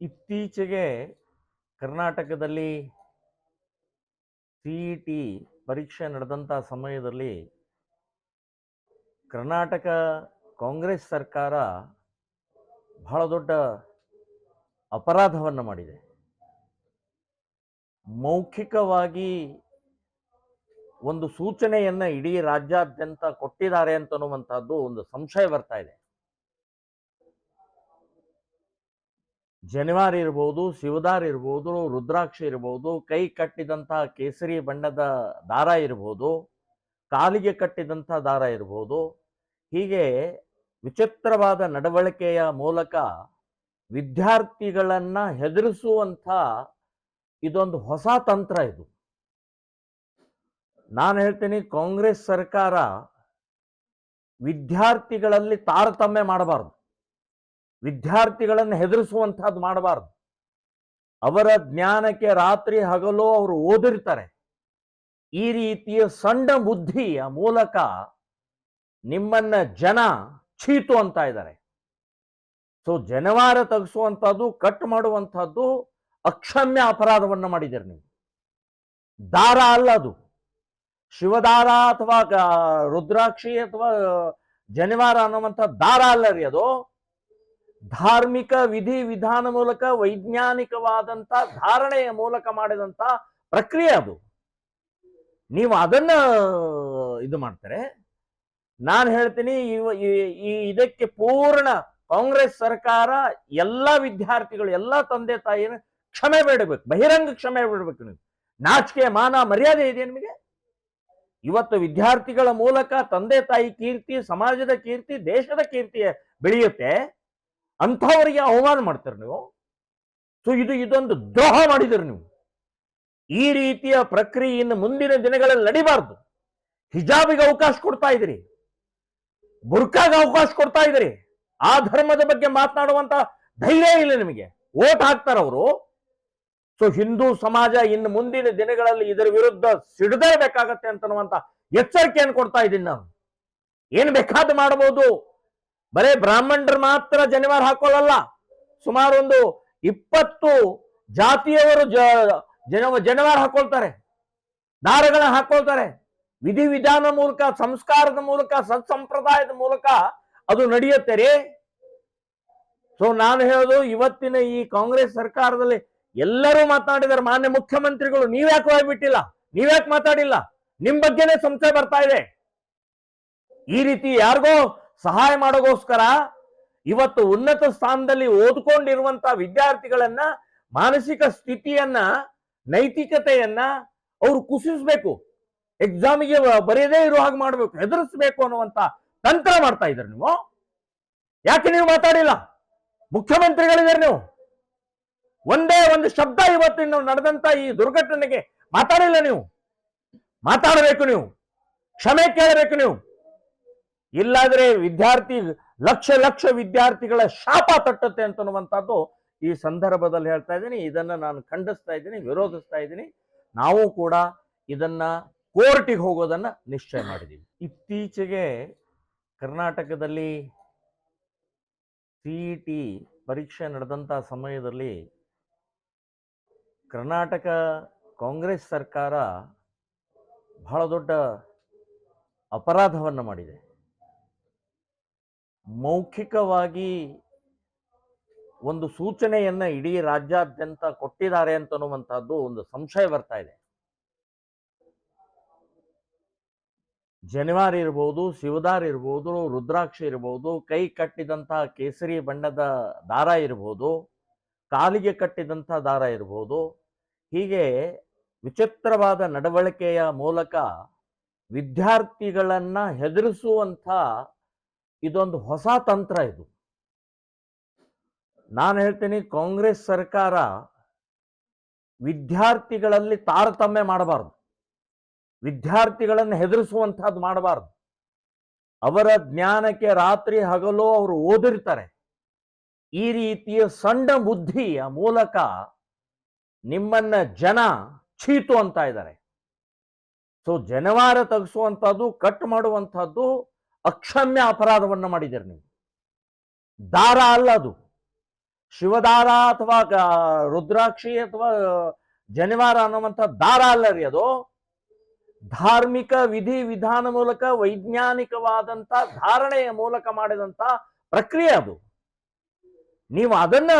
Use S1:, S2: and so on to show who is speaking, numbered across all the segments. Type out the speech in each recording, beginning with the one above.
S1: ಇತ್ತೀಚೆಗೆ ಕರ್ನಾಟಕದಲ್ಲಿ ಸಿಇಟಿ ಪರೀಕ್ಷೆ ನಡೆದಂಥ ಸಮಯದಲ್ಲಿ ಕರ್ನಾಟಕ ಕಾಂಗ್ರೆಸ್ ಸರ್ಕಾರ ಬಹಳ ದೊಡ್ಡ ಅಪರಾಧವನ್ನು ಮಾಡಿದೆ. ಮೌಖಿಕವಾಗಿ ಒಂದು ಸೂಚನೆಯನ್ನು ಇಡೀ ರಾಜ್ಯಾದ್ಯಂತ ಕೊಟ್ಟಿದ್ದಾರೆ ಅಂತನ್ನುವಂಥದ್ದು ಒಂದು ಸಂಶಯ ಬರ್ತಾ ಇದೆ. ಜನಿವಾರ ಇರ್ಬೋದು, ಶಿವದಾರ್ ಇರ್ಬೋದು, ರುದ್ರಾಕ್ಷಿ ಇರ್ಬೋದು, ಕೈ ಕಟ್ಟಿದಂಥ ಕೇಸರಿ ಬಣ್ಣದ ದಾರ ಇರ್ಬೋದು, ಕಾಲಿಗೆ ಕಟ್ಟಿದಂಥ ದಾರ ಇರ್ಬೋದು, ಹೀಗೆ ವಿಚಿತ್ರವಾದ ನಡವಳಿಕೆಯ ಮೂಲಕ ವಿದ್ಯಾರ್ಥಿಗಳನ್ನ ಹೆದರಿಸುವಂಥ ಇದೊಂದು ಹೊಸ ತಂತ್ರ. ಇದು ನಾನು ಹೇಳ್ತೀನಿ, ಕಾಂಗ್ರೆಸ್ ಸರ್ಕಾರ ವಿದ್ಯಾರ್ಥಿಗಳಲ್ಲಿ ತಾರತಮ್ಯ ಮಾಡಬಾರ್ದು, ವಿದ್ಯಾರ್ಥಿಗಳನ್ನು ಹೆದರಿಸುವಂತಹದ್ದು ಮಾಡಬಾರ್ದು. ಅವರ ಜ್ಞಾನಕ್ಕೆ ರಾತ್ರಿ ಹಗಲು ಅವರು ಓದಿರ್ತಾರೆ. ಈ ರೀತಿಯ ಸಣ್ಣ ಬುದ್ಧಿಯ ಮೂಲಕ ನಿಮ್ಮನ್ನ ಜನ ಚೀತು ಅಂತ ಇದ್ದಾರೆ. ಸೊ ಜನಿವಾರ ತೆಗೆಸುವಂಥದ್ದು, ಕಟ್ ಮಾಡುವಂಥದ್ದು ಅಕ್ಷಮ್ಯ ಅಪರಾಧವನ್ನು ಮಾಡಿದ್ದೀರಿ ನೀವು. ದಾರ ಅಲ್ಲ ಅದು, ಶಿವದಾರ ಅಥವಾ ರುದ್ರಾಕ್ಷಿ ಅಥವಾ ಜನಿವಾರ ಅನ್ನುವಂಥ ದಾರ ಅಲ್ಲ ರೀ ಅದು. ಧಾರ್ಮಿಕ ವಿಧಿ ವಿಧಾನ ಮೂಲಕ ವೈಜ್ಞಾನಿಕವಾದಂಥ ಧಾರಣೆಯ ಮೂಲಕ ಮಾಡಿದಂಥ ಪ್ರಕ್ರಿಯೆ ಅದು. ನೀವು ಅದನ್ನ ಇದು ಮಾಡ್ತಾರೆ. ನಾನು ಹೇಳ್ತೀನಿ, ಇದಕ್ಕೆ ಪೂರ್ಣ ಕಾಂಗ್ರೆಸ್ ಸರ್ಕಾರ ಎಲ್ಲ ವಿದ್ಯಾರ್ಥಿಗಳು, ಎಲ್ಲ ತಂದೆ ತಾಯಿನ ಕ್ಷಮೆ ಬೇಡಬೇಕು, ಬಹಿರಂಗ ಕ್ಷಮೆ ಬೇಡಬೇಕು. ನೀವು ನಾಚಿಕೆ ಮಾನ ಮರ್ಯಾದೆ ಇದೆ ನಿಮಗೆ? ಇವತ್ತು ವಿದ್ಯಾರ್ಥಿಗಳ ಮೂಲಕ ತಂದೆ ತಾಯಿ ಕೀರ್ತಿ, ಸಮಾಜದ ಕೀರ್ತಿ, ದೇಶದ ಕೀರ್ತಿ ಬೆಳೆಯುತ್ತೆ. ಅಂಥವರಿಗೆ ಅವಮಾನ ಮಾಡ್ತಾರೆ ನೀವು. ಸೊ ಇದೊಂದು ದ್ರೋಹ ಮಾಡಿದಿರಿ ನೀವು. ಈ ರೀತಿಯ ಪ್ರಕ್ರಿಯೆ ಇನ್ನು ಮುಂದಿನ ದಿನಗಳಲ್ಲಿ ನಡಿಬಾರ್ದು. ಹಿಜಾಬಿಗೆ ಅವಕಾಶ ಕೊಡ್ತಾ ಇದ್ರಿ, ಬುರ್ಕಾಗೆ ಅವಕಾಶ ಕೊಡ್ತಾ ಇದ್ರಿ. ಆ ಧರ್ಮದ ಬಗ್ಗೆ ಮಾತನಾಡುವಂತ ಧೈರ್ಯ ಇಲ್ಲ ನಿಮಗೆ. ಓಟ್ ಹಾಕ್ತಾರ ಅವರು. ಸೊ ಹಿಂದೂ ಸಮಾಜ ಇನ್ನು ಮುಂದಿನ ದಿನಗಳಲ್ಲಿ ಇದರ ವಿರುದ್ಧ ಸಿಡದೇಬೇಕಾಗತ್ತೆ ಅಂತನ್ನುವಂತ ಎಚ್ಚರಿಕೆಯನ್ನು ಕೊಡ್ತಾ ಇದ್ದೀನಿ ನಾನು. ಏನ್ ಬೇಕಾದ ಮಾಡಬಹುದು, ಬರೇ ಬ್ರಾಹ್ಮಣರು ಮಾತ್ರ ಜನಿವಾರ ಹಾಕೊಳ್ಳಲ್ಲ, ಸುಮಾರು ಒಂದು 20 ಜಾತಿಯವರು ಜನಿವಾರ ಹಾಕೊಳ್ತಾರೆ, ದಾರಗಳನ್ನ ಹಾಕೊಳ್ತಾರೆ. ವಿಧಿ ವಿಧಾನ ಮೂಲಕ, ಸಂಸ್ಕಾರದ ಮೂಲಕ, ಸತ್ಸಂಪ್ರದಾಯದ ಮೂಲಕ ಅದು ನಡೆಯುತ್ತೆ ರೀ. ಸೊ ನಾನು ಹೇಳೋದು, ಇವತ್ತಿನ ಈ ಕಾಂಗ್ರೆಸ್ ಸರ್ಕಾರದಲ್ಲಿ ಎಲ್ಲರೂ ಮಾತನಾಡಿದ್ದಾರೆ. ಮಾನ್ಯ ಮುಖ್ಯಮಂತ್ರಿಗಳು ನೀವ್ಯಾಕೆ ಹೋಗ್ಬಿಟ್ಟಿಲ್ಲ, ನೀವ್ಯಾಕೆ ಮಾತಾಡಿಲ್ಲ? ನಿಮ್ ಬಗ್ಗೆನೇ ಸಂಶಯ ಬರ್ತಾ ಇದೆ. ಈ ರೀತಿ ಯಾರಿಗೋ ಸಹಾಯ ಮಾಡೋಗೋಸ್ಕರ ಇವತ್ತು ಉನ್ನತ ಸ್ಥಾನದಲ್ಲಿ ಓದ್ಕೊಂಡಿರುವಂತ ವಿದ್ಯಾರ್ಥಿಗಳನ್ನ, ಮಾನಸಿಕ ಸ್ಥಿತಿಯನ್ನ, ನೈತಿಕತೆಯನ್ನ ಅವರು ಕುಸಿಸ್ಬೇಕು, ಎಕ್ಸಾಮಿಗೆ ಬರೆಯದೇ ಇರೋ ಹಾಗೆ ಮಾಡ್ಬೇಕು, ಹೆದರಿಸ್ಬೇಕು ಅನ್ನುವಂತ ತಂತ್ರ ಮಾಡ್ತಾ ಇದ್ದಾರೆ ನೀವು. ಯಾಕೆ ನೀವು ಮಾತಾಡಿಲ್ಲ? ಮುಖ್ಯಮಂತ್ರಿಗಳಿದ್ದಾರೆ ನೀವು. ಒಂದೇ ಒಂದು ಶಬ್ದ ಇವತ್ತು ನಡೆದಂತ ಈ ದುರ್ಘಟನೆಗೆ ಮಾತಾಡಿಲ್ಲ ನೀವು. ಮಾತಾಡಬೇಕು ನೀವು, ಕ್ಷಮೆ ಕೇಳಬೇಕು ನೀವು. ಇಲ್ಲಾದ್ರೆ ಲಕ್ಷ ವಿದ್ಯಾರ್ಥಿಗಳ ಶಾಪ ತಟ್ಟುತ್ತೆ ಅಂತನ್ನುವಂಥದ್ದು ಈ ಸಂದರ್ಭದಲ್ಲಿ ಹೇಳ್ತಾ ಇದ್ದೀನಿ. ಇದನ್ನ ನಾನು ಖಂಡಿಸ್ತಾ ಇದ್ದೀನಿ, ವಿರೋಧಿಸ್ತಾ ಇದ್ದೀನಿ. ನಾವು ಕೂಡ ಇದನ್ನ ಕೋರ್ಟಿಗೆ ಹೋಗೋದನ್ನ ನಿಶ್ಚಯ ಮಾಡಿದ್ದೀವಿ. ಇತ್ತೀಚೆಗೆ ಕರ್ನಾಟಕದಲ್ಲಿ ಸಿಇಟಿ ಪರೀಕ್ಷೆ ನಡೆದಂಥ ಸಮಯದಲ್ಲಿ ಕರ್ನಾಟಕ ಕಾಂಗ್ರೆಸ್ ಸರ್ಕಾರ ಬಹಳ ದೊಡ್ಡ ಅಪರಾಧವನ್ನು ಮಾಡಿದೆ. ಮೌಖಿಕವಾಗಿ ಒಂದು ಸೂಚನೆಯನ್ನ ಇಡೀ ರಾಜ್ಯಾದ್ಯಂತ ಕೊಟ್ಟಿದ್ದಾರೆ ಅಂತನ್ನುವಂಥದ್ದು ಒಂದು ಸಂಶಯ ಬರ್ತಾ ಇದೆ. ಜನಿವಾರ ಇರ್ಬೋದು, ಶಿವದಾರ್ ಇರ್ಬೋದು, ರುದ್ರಾಕ್ಷಿ ಇರ್ಬೋದು, ಕೈ ಕಟ್ಟಿದಂಥ ಕೇಸರಿ ಬಣ್ಣದ ದಾರ ಇರ್ಬೋದು, ಕಾಲಿಗೆ ಕಟ್ಟಿದಂಥ ದಾರ ಇರ್ಬೋದು, ಹೀಗೆ ವಿಚಿತ್ರವಾದ ನಡವಳಿಕೆಯ ಮೂಲಕ ವಿದ್ಯಾರ್ಥಿಗಳನ್ನ ಹೆದರಿಸುವಂಥ ಇದೊಂದು ಹೊಸ ತಂತ್ರ. ಇದು ನಾನು ಹೇಳ್ತೀನಿ, ಕಾಂಗ್ರೆಸ್ ಸರ್ಕಾರ ವಿದ್ಯಾರ್ಥಿಗಳಲ್ಲಿ ತಾರತಮ್ಯ ಮಾಡಬಾರ್ದು, ವಿದ್ಯಾರ್ಥಿಗಳನ್ನು ಹೆದರಿಸುವಂತಹದ್ದು ಮಾಡಬಾರ್ದು. ಅವರ ಜ್ಞಾನಕ್ಕೆ ರಾತ್ರಿ ಹಗಲು ಅವರು ಓದಿರ್ತಾರೆ. ಈ ರೀತಿಯ ಸಣ್ಣ ಬುದ್ಧಿಯ ಮೂಲಕ ನಿಮ್ಮನ್ನ ಜನ ಚೀತು ಅಂತ ಇದ್ದಾರೆ. ಸೊ ಜನಿವಾರ ತೆಗೆಸುವಂಥದ್ದು, ಕಟ್ ಮಾಡುವಂಥದ್ದು ಅಕ್ಷಮ್ಯ ಅಪರಾಧವನ್ನು ಮಾಡಿದ್ದೀರಿ ನೀವು. ದಾರ ಅಲ್ಲ ಅದು, ಶಿವದಾರ ಅಥವಾ ರುದ್ರಾಕ್ಷಿ ಅಥವಾ ಜನಿವಾರ ಅನ್ನುವಂಥ ದಾರ ಅಲ್ಲ ರೀ ಅದು. ಧಾರ್ಮಿಕ ವಿಧಿ ವಿಧಾನ ಮೂಲಕ ವೈಜ್ಞಾನಿಕವಾದಂತ ಧಾರಣೆಯ ಮೂಲಕ ಮಾಡಿದಂತ ಪ್ರಕ್ರಿಯೆ ಅದು. ನೀವು ಅದನ್ನ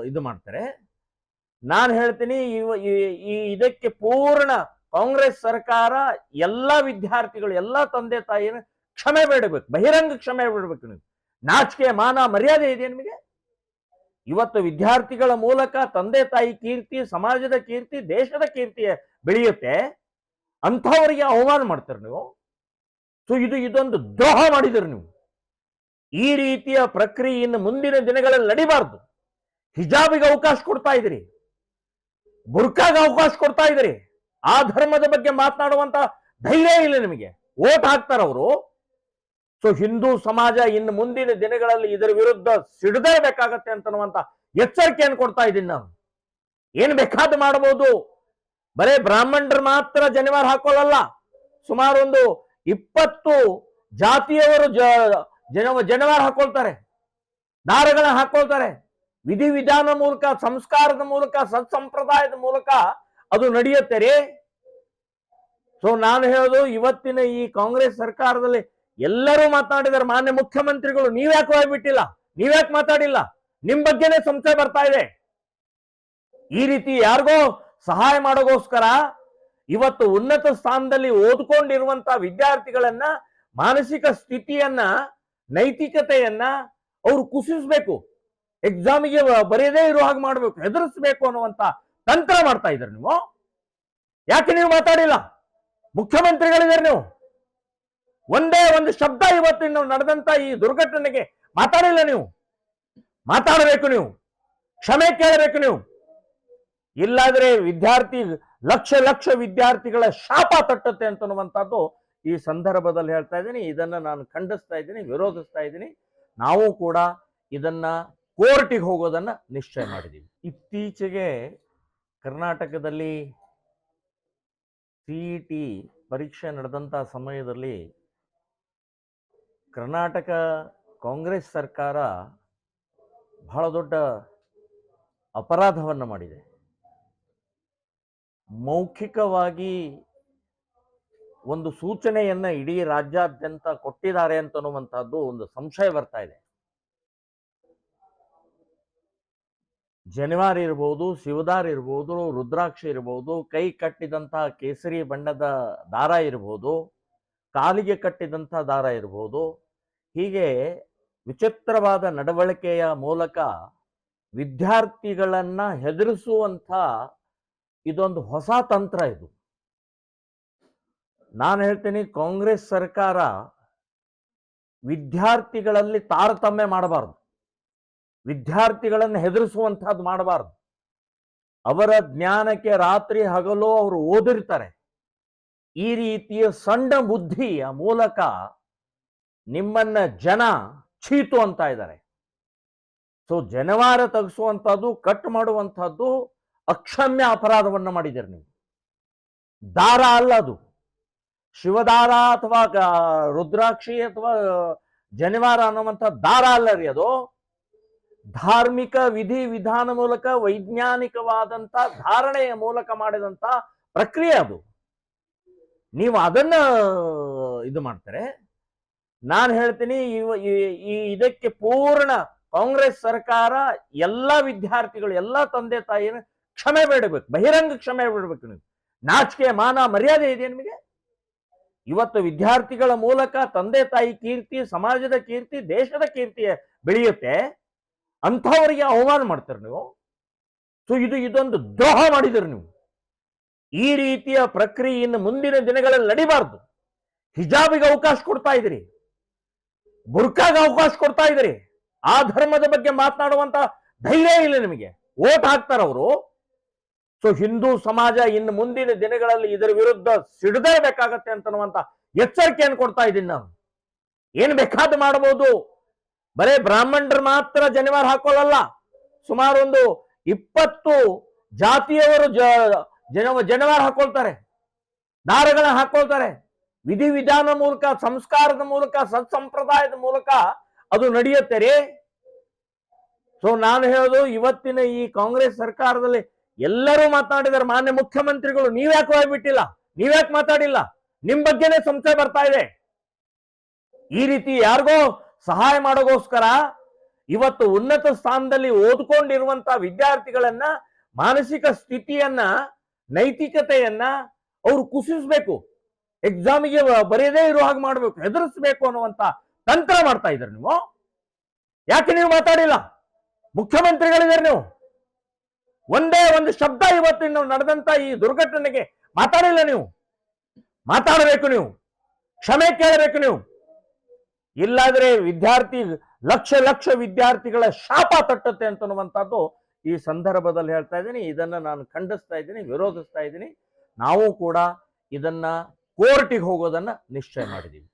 S1: ಇದು ಮಾಡ್ತಾರೆ. ನಾನು ಹೇಳ್ತೀನಿ, ಇದಕ್ಕೆ ಪೂರ್ಣ ಕಾಂಗ್ರೆಸ್ ಸರ್ಕಾರ ಎಲ್ಲ ವಿದ್ಯಾರ್ಥಿಗಳು, ಎಲ್ಲ ತಂದೆ ತಾಯಿನ ಕ್ಷಮೆ ಬೇಡಬೇಕು, ಬಹಿರಂಗ ಕ್ಷಮೆ ಬೇಡಬೇಕು. ನೀವು ನಾಚಿಕೆ ಮಾನ ಮರ್ಯಾದೆ ಇದೆ ನಿಮಗೆ? ಇವತ್ತು ವಿದ್ಯಾರ್ಥಿಗಳ ಮೂಲಕ ತಂದೆ ತಾಯಿ ಕೀರ್ತಿ, ಸಮಾಜದ ಕೀರ್ತಿ, ದೇಶದ ಕೀರ್ತಿ ಬೆಳೆಯುತ್ತೆ. ಅಂಥವರಿಗೆ ಅವಮಾನ ಮಾಡ್ತಾರೆ ನೀವು. ಸೊ ಇದೊಂದು ದ್ರೋಹ ಮಾಡಿದ್ರು ನೀವು. ಈ ರೀತಿಯ ಪ್ರಕ್ರಿಯೆ ಇನ್ನು ಮುಂದಿನ ದಿನಗಳಲ್ಲಿ ನಡಿಬಾರ್ದು. ಹಿಜಾಬಿಗೆ ಅವಕಾಶ ಕೊಡ್ತಾ ಇದ್ರಿ, ಬುರ್ಕಾಗೆ ಅವಕಾಶ ಕೊಡ್ತಾ ಇದ್ರಿ. ಆ ಧರ್ಮದ ಬಗ್ಗೆ ಮಾತನಾಡುವಂತ ಧೈರ್ಯ ಇಲ್ಲ ನಿಮಗೆ. ಓಟ್ ಹಾಕ್ತಾರ ಅವರು. ಸೊ ಹಿಂದೂ ಸಮಾಜ ಇನ್ನು ಮುಂದಿನ ದಿನಗಳಲ್ಲಿ ಇದರ ವಿರುದ್ಧ ಸಿಡದೇಬೇಕಾಗತ್ತೆ ಅಂತನ್ನುವಂತ ಎಚ್ಚರಿಕೆಯನ್ನು ಕೊಡ್ತಾ ಇದ್ದೀನಿ ನಾನು. ಏನ್ ಬೇಕಾದ ಮಾಡಬಹುದು. ಬರೇ ಬ್ರಾಹ್ಮಣರು ಮಾತ್ರ ಜನಿವಾರ ಹಾಕೊಳ್ಳಲ್ಲ, ಸುಮಾರು ಒಂದು 20 ಜಾತಿಯವರು ಜನಿವಾರ ಹಾಕೊಳ್ತಾರೆ, ದಾರಗಳನ್ನ ಹಾಕೊಳ್ತಾರೆ. ವಿಧಿ ವಿಧಾನ ಮೂಲಕ, ಸಂಸ್ಕಾರದ ಮೂಲಕ, ಸತ್ಸಂಪ್ರದಾಯದ ಮೂಲಕ ಅದು ನಡೆಯುತ್ತೆ ರೀ. ಸೊ ನಾನು ಹೇಳೋದು, ಇವತ್ತಿನ ಈ ಕಾಂಗ್ರೆಸ್ ಸರ್ಕಾರದಲ್ಲಿ ಎಲ್ಲರೂ ಮಾತನಾಡಿದ್ದಾರೆ. ಮಾನ್ಯ ಮುಖ್ಯಮಂತ್ರಿಗಳು ನೀವ್ಯಾಕೆ ಹೋಗ್ಬಿಟ್ಟಿಲ್ಲ, ನೀವ್ಯಾಕೆ ಮಾತಾಡಿಲ್ಲ? ನಿಮ್ ಬಗ್ಗೆನೇ ಸಂಶಯ ಬರ್ತಾ ಇದೆ. ಈ ರೀತಿ ಯಾರಿಗೋ ಸಹಾಯ ಮಾಡೋಗೋಸ್ಕರ ಇವತ್ತು ಉನ್ನತ ಸ್ಥಾನದಲ್ಲಿ ಓದ್ಕೊಂಡಿರುವಂತ ವಿದ್ಯಾರ್ಥಿಗಳನ್ನ, ಮಾನಸಿಕ ಸ್ಥಿತಿಯನ್ನ, ನೈತಿಕತೆಯನ್ನ ಅವ್ರು ಕುಸಿಸ್ಬೇಕು, ಎಕ್ಸಾಮಿಗೆ ಬರೆಯದೇ ಇರೋ ಹಾಗೆ ಮಾಡ್ಬೇಕು, ಹೆದರಿಸ್ಬೇಕು ಅನ್ನುವಂತ ತಂತ್ರ ಮಾಡ್ತಾ ಇದ್ದಾರೆ ನೀವು. ಯಾಕೆ ನೀವು ಮಾತಾಡಿಲ್ಲ? ಮುಖ್ಯಮಂತ್ರಿಗಳಿದ್ದಾರೆ ನೀವು. ಒಂದೇ ಒಂದು ಶಬ್ದ ಇವತ್ತು ನಡೆದಂತ ಈ ದುರ್ಘಟನೆಗೆ ಮಾತಾಡಿಲ್ಲ ನೀವು. ಮಾತಾಡಬೇಕು ನೀವು, ಕ್ಷಮೆ ಕೇಳಬೇಕು ನೀವು. ಇಲ್ಲಾದ್ರೆ ಲಕ್ಷ ವಿದ್ಯಾರ್ಥಿಗಳ ಶಾಪ ತಟ್ಟುತ್ತೆ ಅಂತನ್ನುವಂಥದ್ದು ಈ ಸಂದರ್ಭದಲ್ಲಿ ಹೇಳ್ತಾ ಇದ್ದೀನಿ. ಇದನ್ನ ನಾನು ಖಂಡಿಸ್ತಾ ಇದ್ದೀನಿ, ವಿರೋಧಿಸ್ತಾ ಇದ್ದೀನಿ. ನಾವು ಕೂಡ ಇದನ್ನ ಕೋರ್ಟಿಗೆ ಹೋಗೋದನ್ನ ನಿಶ್ಚಯ ಮಾಡಿದ್ದೀವಿ. ಇತ್ತೀಚೆಗೆ ಕರ್ನಾಟಕದಲ್ಲಿ CET ಪರೀಕ್ಷೆ ನಡೆದಂತ ಸಮಯದಲ್ಲಿ ಕರ್ನಾಟಕ ಕಾಂಗ್ರೆಸ್ ಸರ್ಕಾರ ಬಹಳ ದೊಡ್ಡ ಅಪರಾಧವನ್ನು ಮಾಡಿದೆ. ಮೌಖಿಕವಾಗಿ ಒಂದು ಸೂಚನೆಯನ್ನ ಇಡೀ ರಾಜ್ಯಾದ್ಯಂತ ಕೊಟ್ಟಿದ್ದಾರೆ ಅಂತನ್ನುವಂತಹದ್ದು ಒಂದು ಸಂಶಯ ಬರ್ತಾ ಇದೆ. ಜನಿವಾರ ಇರ್ಬೋದು, ಶಿವದಾರ ಇರ್ಬೋದು, ರುದ್ರಾಕ್ಷಿ ಇರ್ಬೋದು, ಕೈ ಕಟ್ಟಿದಂತಹ ಕೇಸರಿ ಬಣ್ಣದ ದಾರ ಇರ್ಬೋದು, ಕಾಲಿಗೆ ಕಟ್ಟಿದಂಥ ದಾರ ಇರ್ಬೋದು, ಹೀಗೆ ವಿಚಿತ್ರವಾದ ನಡವಳಿಕೆಯ ಮೂಲಕ ವಿದ್ಯಾರ್ಥಿಗಳನ್ನ ಹೆದರಿಸುವಂಥ ಇದೊಂದು ಹೊಸ ತಂತ್ರ ಇದು. ನಾನು ಹೇಳ್ತೀನಿ, ಕಾಂಗ್ರೆಸ್ ಸರ್ಕಾರ ವಿದ್ಯಾರ್ಥಿಗಳಲ್ಲಿ ತಾರತಮ್ಯ ಮಾಡಬಾರದು, ವಿದ್ಯಾರ್ಥಿಗಳನ್ನು ಹೆದರಿಸುವಂತಹದ್ದು ಮಾಡಬಾರದು. ಅವರ ಜ್ಞಾನಕ್ಕೆ ರಾತ್ರಿ ಹಗಲು ಅವರು ಓದಿರ್ತಾರೆ. ಈ ರೀತಿಯ ಸಣ್ಣ ಬುದ್ಧಿಯ ಮೂಲಕ ನಿಮ್ಮನ್ನ ಜನ ಚೀತು ಅಂತ ಇದ್ದಾರೆ. ಸೊ ಜನಿವಾರ ತೆಗೆಸುವಂತಹದ್ದು, ಕಟ್ ಮಾಡುವಂತಹದ್ದು ಅಕ್ಷಮ್ಯ ಅಪರಾಧವನ್ನು ಮಾಡಿದ್ದೀರಿ ನೀವು. ದಾರ ಅಲ್ಲ ಅದು, ಶಿವದಾರ ಅಥವಾ ರುದ್ರಾಕ್ಷಿ ಅಥವಾ ಜನಿವಾರ ಅನ್ನುವಂಥ ದಾರ ಅಲ್ಲ ರೀ ಅದು. ಧಾರ್ಮಿಕ ವಿಧಿ ವಿಧಾನ ಮೂಲಕ ವೈಜ್ಞಾನಿಕವಾದಂತ ಧಾರಣೆಯ ಮೂಲಕ ಮಾಡಿದಂತ ಪ್ರಕ್ರಿಯೆ ಅದು. ನೀವು ಅದನ್ನ ಇದು ಮಾಡ್ತಾರೆ. ನಾನು ಹೇಳ್ತೀನಿ, ಇದಕ್ಕೆ ಪೂರ್ಣ ಕಾಂಗ್ರೆಸ್ ಸರ್ಕಾರ ಎಲ್ಲ ವಿದ್ಯಾರ್ಥಿಗಳು, ಎಲ್ಲ ತಂದೆ ತಾಯಿನ ಕ್ಷಮೆ ಬೇಡಬೇಕು, ಬಹಿರಂಗ ಕ್ಷಮೆ ಬೇಡಬೇಕು. ನೀವು ನಾಚಿಕೆ ಮಾನ ಮರ್ಯಾದೆ ಇದೆ ನಿಮಗೆ? ಇವತ್ತು ವಿದ್ಯಾರ್ಥಿಗಳ ಮೂಲಕ ತಂದೆ ತಾಯಿ ಕೀರ್ತಿ, ಸಮಾಜದ ಕೀರ್ತಿ, ದೇಶದ ಕೀರ್ತಿ ಬೆಳೆಯುತ್ತೆ. ಅಂಥವರಿಗೆ ಅವಮಾನ ಮಾಡ್ತಾರೆ ನೀವು. ಸೊ ಇದೊಂದು ದ್ರೋಹ ಮಾಡಿದ್ರು ನೀವು. ಈ ರೀತಿಯ ಪ್ರಕ್ರಿಯೆ ಇನ್ನು ಮುಂದಿನ ದಿನಗಳಲ್ಲಿ ನಡಿಬಾರ್ದು. ಹಿಜಾಬಿಗೆ ಅವಕಾಶ ಕೊಡ್ತಾ ಇದ್ರಿ, ಬುರ್ಕಾಗೆ ಅವಕಾಶ ಕೊಡ್ತಾ ಇದ್ರಿ. ಆ ಧರ್ಮದ ಬಗ್ಗೆ ಮಾತನಾಡುವಂತ ಧೈರ್ಯ ಇಲ್ಲ ನಿಮಗೆ. ಓಟ್ ಹಾಕ್ತಾರ ಅವರು. ಸೊ ಹಿಂದೂ ಸಮಾಜ ಇನ್ನು ಮುಂದಿನ ದಿನಗಳಲ್ಲಿ ಇದರ ವಿರುದ್ಧ ಸಿಡದೇಬೇಕಾಗತ್ತೆ ಅಂತನ್ನುವಂತ ಎಚ್ಚರಿಕೆಯನ್ನು ಕೊಡ್ತಾ ಇದ್ದೀನಿ ನಾನು. ಏನ್ ಬೇಕಾದ ಮಾಡಬಹುದು. ಬರೇ ಬ್ರಾಹ್ಮಣರು ಮಾತ್ರ ಜನಿವಾರ ಹಾಕೊಳ್ಳಲ್ಲ, ಸುಮಾರು ಒಂದು 20 ಜಾತಿಯವರು ಜನಿವಾರ ಹಾಕೊಳ್ತಾರೆ, ದಾರಗಳನ್ನ ಹಾಕೊಳ್ತಾರೆ. ವಿಧಿ ವಿಧಾನ ಮೂಲಕ, ಸಂಸ್ಕಾರದ ಮೂಲಕ, ಸತ್ಸಂಪ್ರದಾಯದ ಮೂಲಕ ಅದು ನಡೆಯುತ್ತೆ ರೀ. ಸೊ ನಾನು ಹೇಳೋದು, ಇವತ್ತಿನ ಈ ಕಾಂಗ್ರೆಸ್ ಸರ್ಕಾರದಲ್ಲಿ ಎಲ್ಲರೂ ಮಾತನಾಡಿದ್ದಾರೆ. ಮಾನ್ಯ ಮುಖ್ಯಮಂತ್ರಿಗಳು ನೀವ್ಯಾಕೆ ಹೋಗ್ಬಿಟ್ಟಿಲ್ಲ, ನೀವ್ಯಾಕೆ ಮಾತಾಡಿಲ್ಲ, ನಿಮ್ ಬಗ್ಗೆನೇ ಸಂಶಯ ಬರ್ತಾ ಇದೆ. ಈ ರೀತಿ ಯಾರಿಗೋ ಸಹಾಯ ಮಾಡೋಗೋಸ್ಕರ ಇವತ್ತು ಉನ್ನತ ಸ್ಥಾನದಲ್ಲಿ ಓದ್ಕೊಂಡಿರುವಂತ ವಿದ್ಯಾರ್ಥಿಗಳನ್ನ, ಮಾನಸಿಕ ಸ್ಥಿತಿಯನ್ನ, ನೈತಿಕತೆಯನ್ನ ಅವ್ರು ಕುಸಿಸ್ಬೇಕು, ಎಕ್ಸಾಮಿಗೆ ಬರೆಯದೇ ಇರೋ ಹಾಗೆ ಮಾಡ್ಬೇಕು, ಹೆದರಿಸ್ಬೇಕು ಅನ್ನುವಂತ ತಂತ್ರ ಮಾಡ್ತಾ ಇದ್ದಾರೆ ನೀವು. ಯಾಕೆ ನೀವು ಮಾತಾಡಿಲ್ಲ? ಮುಖ್ಯಮಂತ್ರಿಗಳಿದ್ದಾರೆ ನೀವು. ಒಂದೇ ಒಂದು ಶಬ್ದ ಇವತ್ತು ನಡೆದಂತ ಈ ದುರ್ಘಟನೆಗೆ ಮಾತಾಡಿಲ್ಲ ನೀವು. ಮಾತಾಡಬೇಕು, ನೀವು ಕ್ಷಮೆ ಕೇಳಬೇಕು ನೀವು. ಇಲ್ಲಾದ್ರೆ ವಿದ್ಯಾರ್ಥಿ ಲಕ್ಷ ವಿದ್ಯಾರ್ಥಿಗಳ ಶಾಪ ತಟ್ಟುತ್ತೆ ಅಂತನ್ನುವಂಥದ್ದು ಈ ಸಂದರ್ಭದಲ್ಲಿ ಹೇಳ್ತಾ ಇದ್ದೀನಿ. ಇದನ್ನ ನಾನು ಖಂಡಿಸ್ತಾ ಇದ್ದೀನಿ, ವಿರೋಧಿಸ್ತಾ ಇದ್ದೀನಿ. ನಾವು ಕೂಡ ಇದನ್ನ ಕೋರ್ಟಿಗೆ ಹೋಗೋದನ್ನ ನಿಶ್ಚಯ ಮಾಡಿದ್ದೀವಿ.